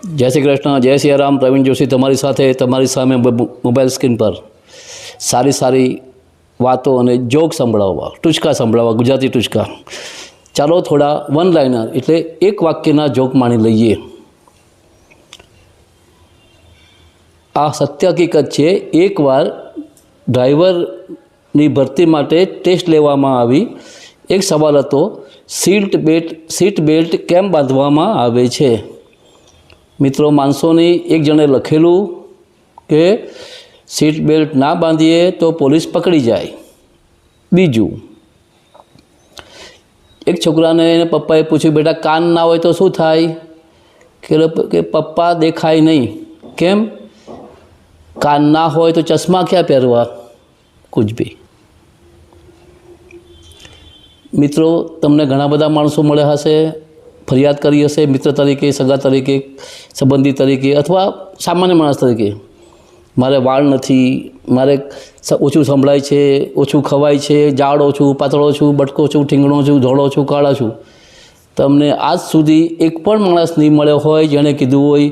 જય શ્રી કૃષ્ણ, જય શ્રી રામ. પ્રવીણ જોશી તમારી સાથે, તમારી સામે મોબાઈલ સ્ક્રીન પર સારી સારી વાતો અને જોક સંભળાવવા, ટૂચકા સંભળાવવા, ગુજરાતી ટૂચકા. ચાલો થોડા વન લાઇનર એટલે એક વાક્યના જોક માણી લઈએ. આ સત્ય હકીકત છે. એકવાર ડ્રાઈવરની ભરતી માટે ટેસ્ટ લેવામાં આવી. એક સવાલ હતો, સીટ બેલ્ટ કેમ બાંધવામાં આવે છે? મિત્રો માનસો નહીં, એક જણે લખેલું કે સીટ બેલ્ટ ના બાંધીએ તો પોલીસ પકડી જાય. બીજું, એક છોકરાને એને પપ્પાએ પૂછ્યું, બેટા કાન ના હોય તો શું થાય? કે પપ્પા દેખાય નહીં. કેમ? કાન ના હોય તો ચશ્મા ક્યાં પહેરવા? કુછ ભી. મિત્રો તમને ઘણા બધા માણસો મળ્યા હશે, ફરિયાદ કરી હશે, મિત્ર તરીકે, સગા તરીકે, સંબંધી તરીકે અથવા સામાન્ય માણસ તરીકે. મારે વાળ નથી, મારે ઓછું સંભળાય છે, ઓછું ખવાય છે, જાડો છું, પાતળો છું, બટકો છું, ઠીંગણો છું, ધોળો છું, કાળા છું. તમને આજ સુધી એક પણ માણસ નહીં મળ્યો હોય જેણે કીધું હોય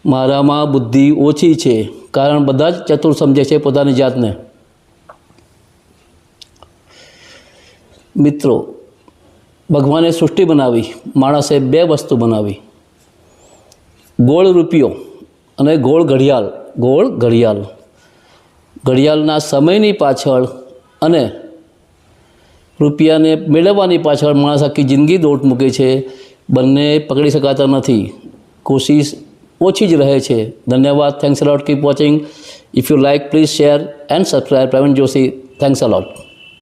મારામાં બુદ્ધિ ઓછી છે. કારણ બધા જ ચતુર સમજે છે પોતાની જાતને. મિત્રો, ભગવાને સૃષ્ટિ બનાવી, માણસે બે વસ્તુ બનાવી, ગોળ રૂપિયો અને ગોળ ઘડિયાળ. ગોળ ઘડિયાળ. ઘડિયાળના સમયની પાછળ અને રૂપિયાને મેળવવાની પાછળ માણસ આખી જિંદગી દોટ મૂકે છે. બંને પકડી શકાતા નથી. કોશિશ ઓછી જ રહે છે. ધન્યવાદ. Thanks a lot. Keep watching. If you like please share and subscribe. Pravin Joshi. Thanks a lot.